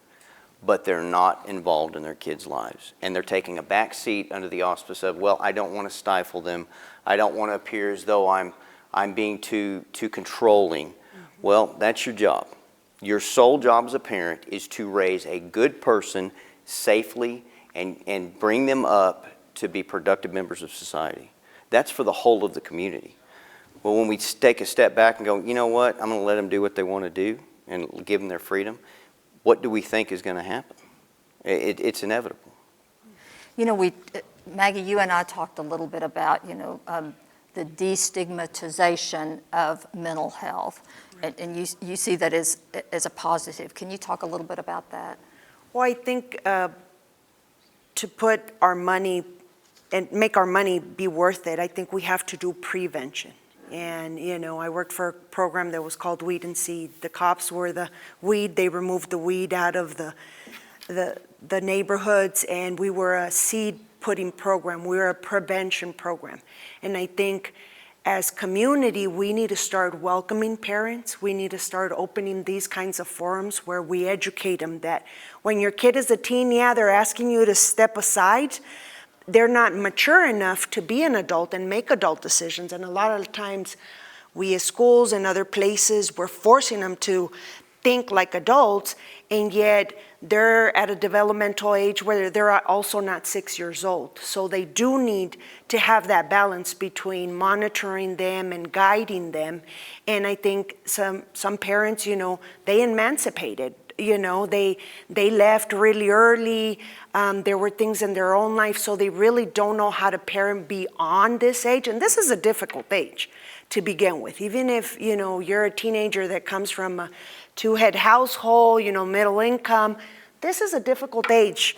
But they're not involved in their kids' lives. And they're taking a back seat under the auspice of, well, I don't want to stifle them. I don't want to appear as though I'm being too controlling. Well, that's your job. Your sole job as a parent is to raise a good person safely and bring them up to be productive members of society. That's for the whole of the community. Well, when we take a step back and go, you know what, I'm going to let them do what they want to do and give them their freedom, what do we think is going to happen? It's inevitable. You know, Maggie, you and I talked a little bit about, the destigmatization of mental health, and you see that as a positive. Can you talk a little bit about that? Well, I think to put our money and make our money be worth it, I think we have to do prevention. And, I worked for a program that was called Weed and Seed. The cops were the weed. They removed the weed out of the neighborhoods, and we were a seed putting program. We were a prevention program. And I think as community, we need to start welcoming parents. We need to start opening these kinds of forums where we educate them that when your kid is a teen, they're asking you to step aside. They're not mature enough to be an adult and make adult decisions. And a lot of times we as schools and other places, we're forcing them to think like adults, and yet they're at a developmental age where they're also not 6 years old. So they do need to have that balance between monitoring them and guiding them. And I think some parents, they emancipated. They left really early. There were things in their own life, so they really don't know how to parent beyond this age. And this is a difficult age to begin with. Even if, you're a teenager that comes from a two-head household, middle income, this is a difficult age,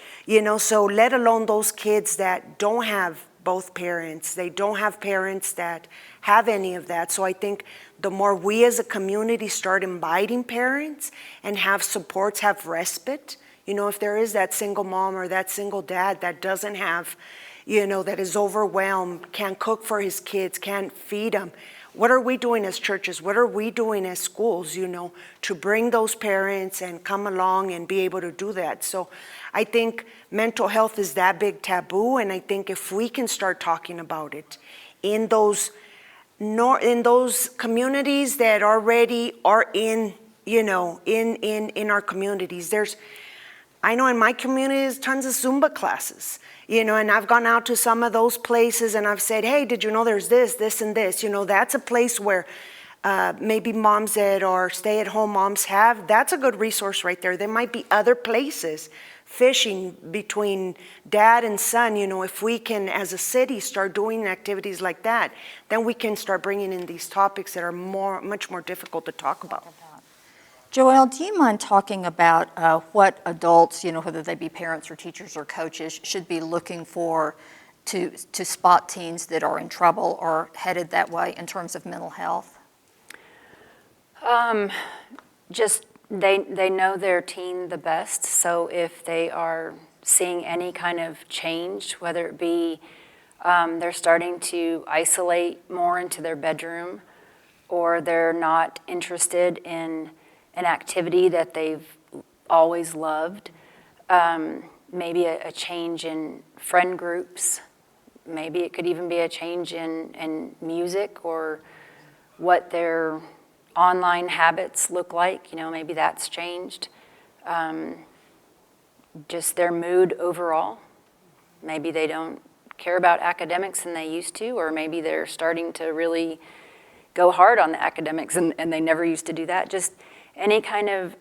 so let alone those kids that don't have both parents. They don't have parents that have any of that. So I think the more we as a community start inviting parents and have supports, have respite, if there is that single mom or that single dad that doesn't have, that is overwhelmed, can't cook for his kids, can't feed them, what are we doing as churches? What are we doing as schools, to bring those parents and come along and be able to do that? So I think mental health is that big taboo, and I think if we can start talking about it in those in those communities that already are in, in our communities. I know in my community there's tons of Zumba classes, and I've gone out to some of those places and I've said, hey, did you know there's this, and this? That's a place where maybe moms that are stay-at-home moms that's a good resource right there. There might be other places, fishing between dad and son. If we can, as a city, start doing activities like that, then we can start bringing in these topics that are much more difficult to talk about. Joelle, do you mind talking about what adults, whether they be parents or teachers or coaches, should be looking for to spot teens that are in trouble or headed that way in terms of mental health? Just they know their teen the best, so if they are seeing any kind of change, whether it be they're starting to isolate more into their bedroom, or they're not interested in an activity that they've always loved, maybe a change in friend groups, maybe it could even be a change in music or what their online habits look like, maybe that's changed. Just their mood overall. Maybe they don't care about academics than they used to, or maybe they're starting to really go hard on the academics and they never used to do that. Just any kind of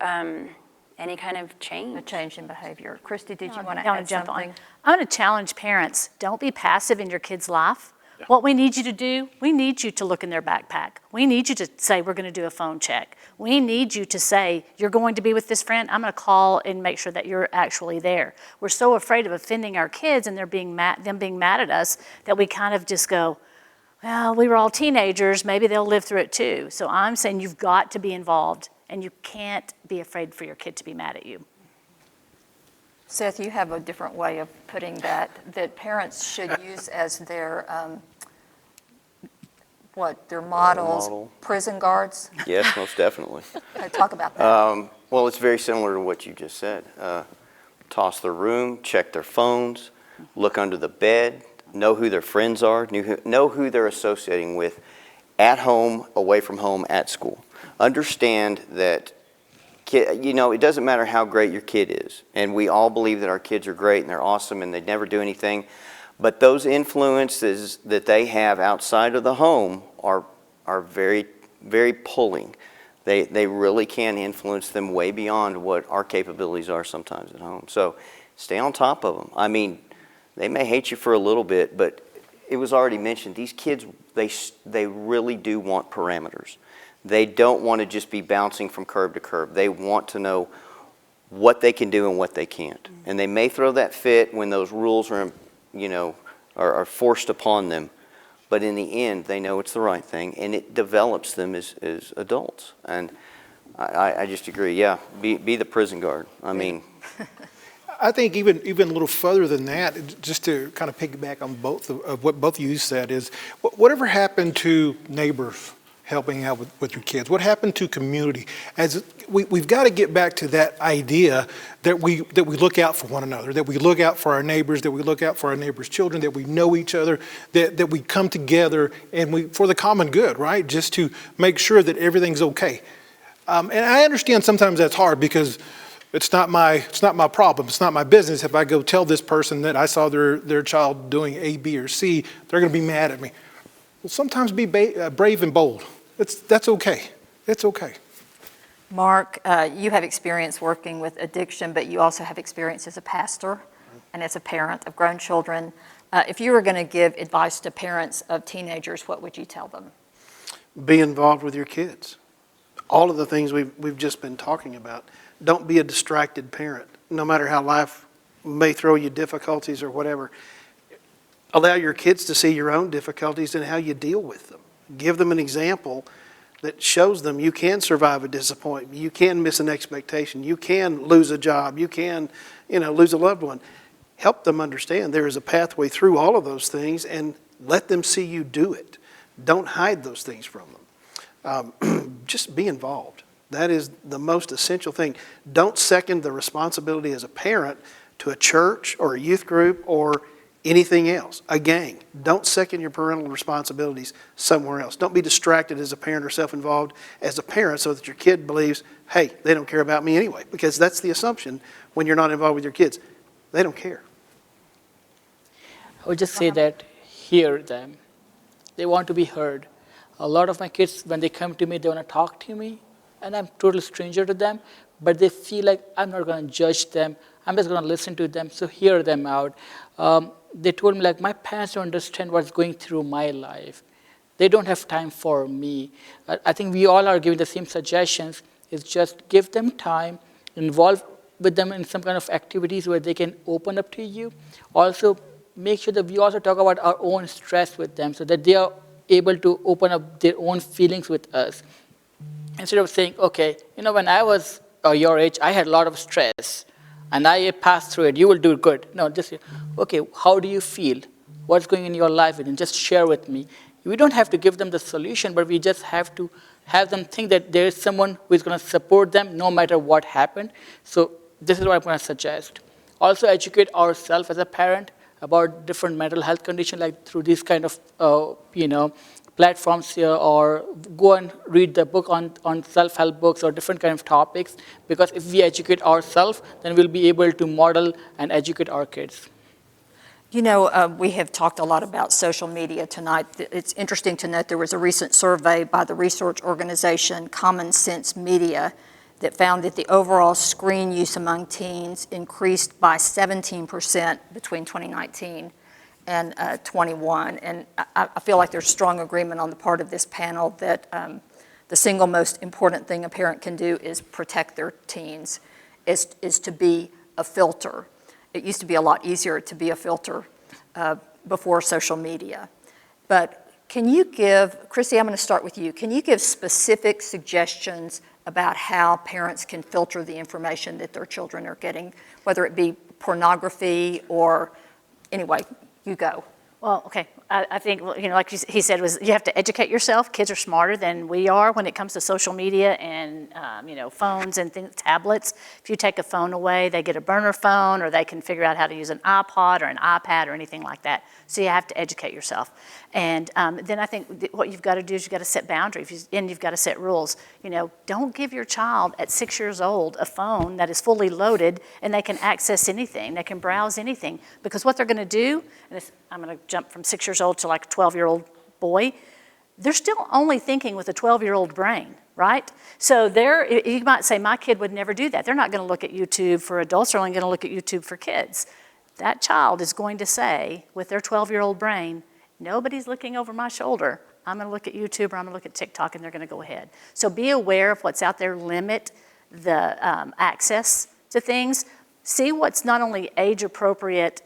change. A change in behavior. Christy, did you want to add jump something? on? I want to challenge parents. Don't be passive in your kid's life. What we need you to do, we need you to look in their backpack. We need you to say, we're going to do a phone check. We need you to say, you're going to be with this friend. I'm going to call and make sure that you're actually there. We're so afraid of offending our kids and them being mad at us that we kind of just go, well, we were all teenagers. Maybe they'll live through it too. So I'm saying you've got to be involved, and you can't be afraid for your kid to be mad at you. Seth, you have a different way of putting that parents should use as their, their models, model. Prison guards? Yes, most definitely. Talk about that. Well, it's very similar to what you just said. Toss their room, check their phones, look under the bed, know who their friends are, know who they're associating with at home, away from home, at school. Understand that it doesn't matter how great your kid is, and we all believe that our kids are great and they're awesome and they never do anything, but those influences that they have outside of the home are very, very pulling. They really can influence them way beyond what our capabilities are sometimes at home. So stay on top of them. I mean, they may hate you for a little bit, but it was already mentioned, these kids, they really do want parameters. They don't want to just be bouncing from curb to curb. They want to know what they can do and what they can't. And they may throw that fit when those rules are forced upon them. But in the end, they know it's the right thing, and it develops them as adults. And I just agree, be the prison guard. I mean... I think even a little further than that, just to kind of piggyback on both of what both of you said, is whatever happened to neighbors helping out with your kids? What happened to community? As we've got to get back to that idea that we look out for one another, that we look out for our neighbors, that we look out for our neighbors' children, that we know each other, that we come together and for the common good, right? Just to make sure that everything's okay. And I understand sometimes that's hard because it's not my problem. It's not my business. If I go tell this person that I saw their child doing A, B, or C, they're going to be mad at me. Well, sometimes be brave and bold. That's okay. It's okay. Mark, you have experience working with addiction, but you also have experience as a pastor and as a parent of grown children. If you were going to give advice to parents of teenagers, what would you tell them? Be involved with your kids. All of the things we've just been talking about. Don't be a distracted parent, no matter how life may throw you difficulties or whatever. Allow your kids to see your own difficulties and how you deal with them. Give them an example that shows them you can survive a disappointment, you can miss an expectation, you can lose a job, you can, lose a loved one. Help them understand there is a pathway through all of those things and let them see you do it. Don't hide those things from them. Just be involved. That is the most essential thing. Don't second the responsibility as a parent to a church or a youth group or anything else, a gang. Don't second your parental responsibilities somewhere else. Don't be distracted as a parent or self-involved as a parent so that your kid believes, hey, they don't care about me anyway, because that's the assumption when you're not involved with your kids. They don't care. I would just say that hear them. They want to be heard. A lot of my kids, when they come to me, they want to talk to me, and I'm a total stranger to them, but they feel like I'm not going to judge them. I'm just going to listen to them, so hear them out. They told me, like, my parents don't understand what's going through my life. They don't have time for me. I think we all are giving the same suggestions. It's just give them time, involve with them in some kind of activities where they can open up to you. Also, make sure that we also talk about our own stress with them so that they are able to open up their own feelings with us. Instead of saying, okay, when I was your age, I had a lot of stress, and I passed through it, you will do good. No, just, okay, how do you feel? What's going in your life? And just share with me. We don't have to give them the solution, but we just have to have them think that there is someone who is going to support them no matter what happened. So this is what I'm going to suggest. Also educate ourselves as a parent about different mental health conditions, like through these kind of, platforms here, or go and read the book on self-help books or different kind of topics, because if we educate ourselves, then we'll be able to model and educate our kids. We have talked a lot about social media tonight. It's interesting to note there was a recent survey by the research organization Common Sense Media that found that the overall screen use among teens increased by 17% between 2019 and 21. And I feel like there's strong agreement on the part of this panel that the single most important thing a parent can do is protect their teens, is to be a filter. It used to be a lot easier to be a filter before social media. But can you give, Chrissy, I'm going to start with you. Can you give specific suggestions about how parents can filter the information that their children are getting, whether it be pornography or, anyway, you go. Well, okay, I think, like he said, was you have to educate yourself. Kids are smarter than we are when it comes to social media and, phones and things, tablets. If you take a phone away, they get a burner phone, or they can figure out how to use an iPod or an iPad or anything like that. So you have to educate yourself. And then I think what you've got to do is you've got to set boundaries, and you've got to set rules. Don't give your child at 6 years old a phone that is fully loaded and they can access anything, they can browse anything. Because what they're going to do, and I'm going to jump from 6 years old to like a 12-year-old boy, they're still only thinking with a 12-year-old brain, right? So you might say, my kid would never do that. They're not going to look at YouTube for adults, they're only going to look at YouTube for kids. That child is going to say, with their 12-year-old brain, nobody's looking over my shoulder. I'm going to look at YouTube or I'm going to look at TikTok, and they're going to go ahead. So be aware of what's out there. Limit the access to things. See what's not only age appropriate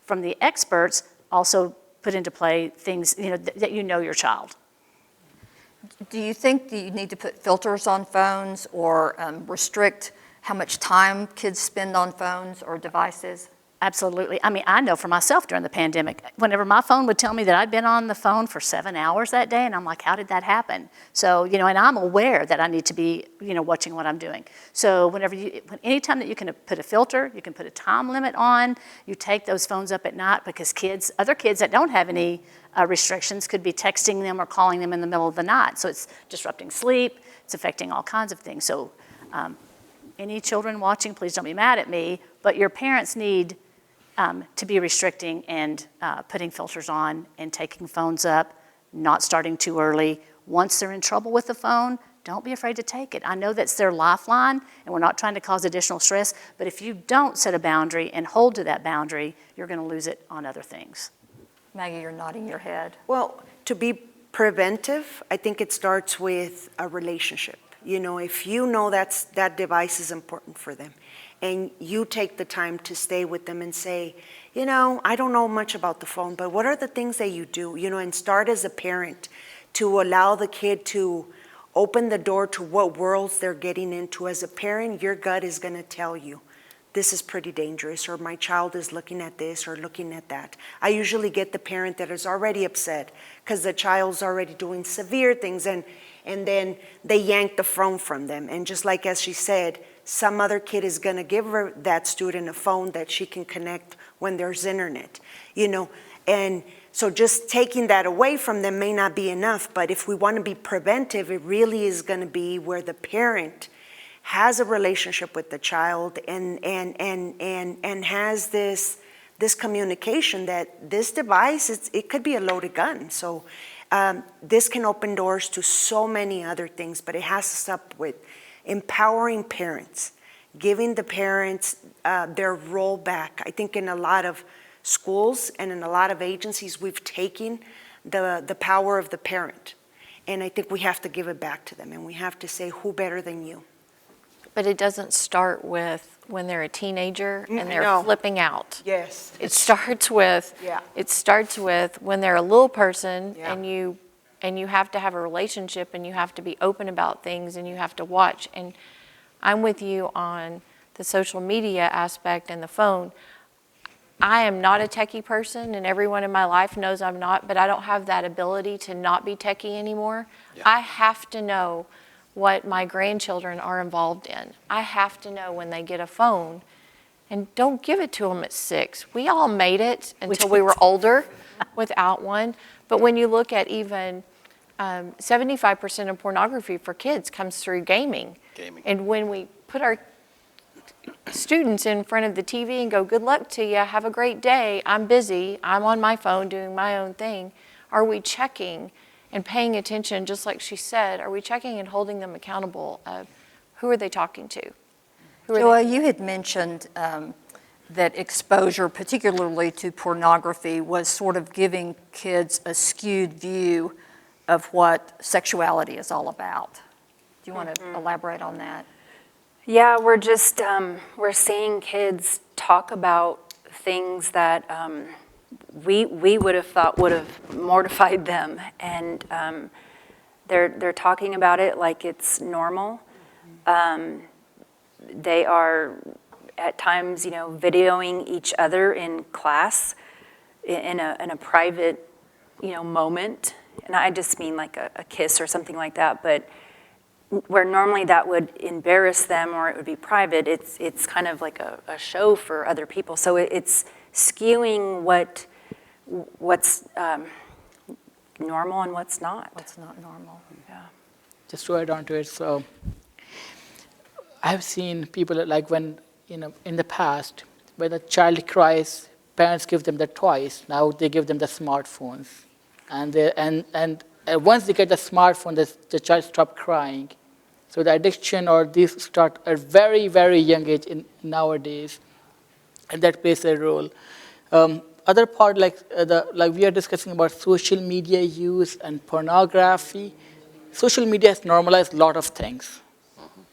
from the experts, also put into play things that your child. Do you think that you need to put filters on phones or restrict how much time kids spend on phones or devices? Absolutely. I mean, I know for myself during the pandemic, whenever my phone would tell me that I'd been on the phone for 7 hours that day, and I'm like, how did that happen? So, and I'm aware that I need to be, watching what I'm doing. So anytime that you can put a filter, you can put a time limit on, you take those phones up at night, because other kids that don't have any restrictions could be texting them or calling them in the middle of the night. So it's disrupting sleep, it's affecting all kinds of things. So any children watching, please don't be mad at me, but your parents need to be restricting and putting filters on and taking phones up, not starting too early. Once they're in trouble with the phone, don't be afraid to take it. I know that's their lifeline, and we're not trying to cause additional stress, but if you don't set a boundary and hold to that boundary, you're going to lose it on other things. Maggie, you're nodding your head. Well, to be preventive, I think it starts with a relationship. If you know that device is important for them, and you take the time to stay with them and say, I don't know much about the phone, but what are the things that you do? And start as a parent to allow the kid to open the door to what worlds they're getting into. As a parent, your gut is going to tell you, this is pretty dangerous, or my child is looking at this or looking at that. I usually get the parent that is already upset because the child's already doing severe things, and then they yank the phone from them. And just like as she said, some other kid is gonna give that student a phone that she can connect when there's internet, and so just taking that away from them may not be enough, but if we want to be preventive, it really is going to be where the parent has a relationship with the child and has this communication that this device, it could be a loaded gun. So this can open doors to so many other things, but it has to start with empowering parents, giving the parents their role back. I think in a lot of schools and in a lot of agencies, we've taken the power of the parent. And I think we have to give it back to them, and we have to say, who better than you? But it doesn't start with when they're a teenager and they're No. flipping out. Yes. It starts with when they're a little person, Yeah. and you have to have a relationship, and you have to be open about things, and you have to watch. And I'm with you on the social media aspect and the phone. I am not a techie person, and everyone in my life knows I'm not, but I don't have that ability to not be techie anymore. Yeah. I have to know what my grandchildren are involved in. I have to know when they get a phone, and don't give it to them at 6. We all made it until we were older without one. But when you look at even 75% of pornography for kids comes through gaming. And when we put our students in front of the TV and go, good luck to you, have a great day, I'm busy, I'm on my phone doing my own thing, are we checking and paying attention, just like she said, are we checking and holding them accountable of who are they talking to? Joel, you had mentioned that exposure, particularly to pornography, was sort of giving kids a skewed view of what sexuality is all about. Do you want to elaborate on that? Yeah, we're just, we're seeing kids talk about things that we would have thought would have mortified them. And they're talking about it like it's normal. They are at times, videoing each other in class in a private, moment. And I just mean like a kiss or something like that, but where normally that would embarrass them or it would be private, it's kind of like a show for other people. So it's skewing what's normal and what's not. What's not normal. Yeah. Just to add on to it, so I've seen people like when, in the past, when a child cries, parents give them the toys. Now they give them the smartphones. And once they get the smartphone, the child stops crying. So the addiction or these start at very, very young age nowadays, and that plays a role. Other part, like we are discussing about social media use and pornography. Social media has normalized a lot of things.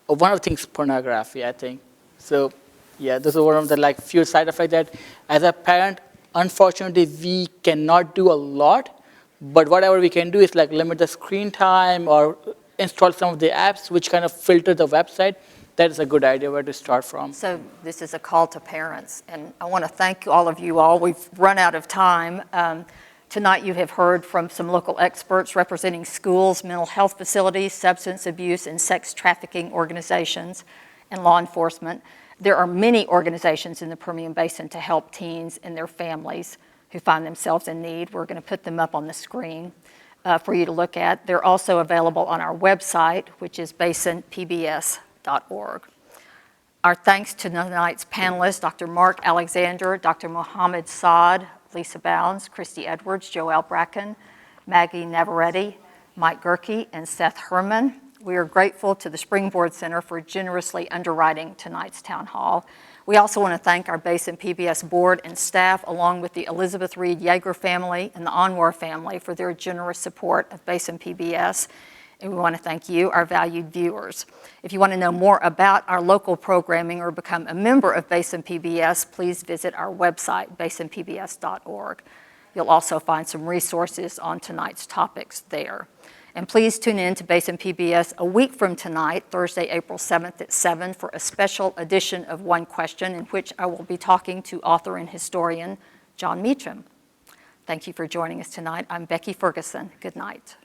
One of the things is pornography, I think. So, yeah, this is one of the few side effects that, as a parent, unfortunately, we cannot do a lot. But whatever we can do is limit the screen time or install some of the apps which kind of filter the website. That is a good idea where to start from. So this is a call to parents, and I want to thank all of you all. We've run out of time. Tonight you have heard from some local experts representing schools, mental health facilities, substance abuse and sex trafficking organizations, and law enforcement. There are many organizations in the Permian Basin to help teens and their families who find themselves in need. We're going to put them up on the screen for you to look at. They're also available on our website, which is basinpbs.org. Our thanks to tonight's panelists, Dr. Mark Alexander, Dr. Mohammed Saad, Lisa Bounds, Christy Edwards, Joelle Bracken, Maggie Navarrete, Mike Gerke, and Seth Herman. We are grateful to the Springboard Center for generously underwriting tonight's town hall. We also want to thank our Basin PBS board and staff, along with the Elizabeth Reed Yeager family and the Anwar family, for their generous support of Basin PBS. And we want to thank you, our valued viewers. If you want to know more about our local programming or become a member of Basin PBS, please visit our website, basinpbs.org. You'll also find some resources on tonight's topics there. And please tune in to Basin PBS a week from tonight, Thursday, April 7th at 7, for a special edition of One Question, in which I will be talking to author and historian John Meacham. Thank you for joining us tonight. I'm Becky Ferguson. Good night.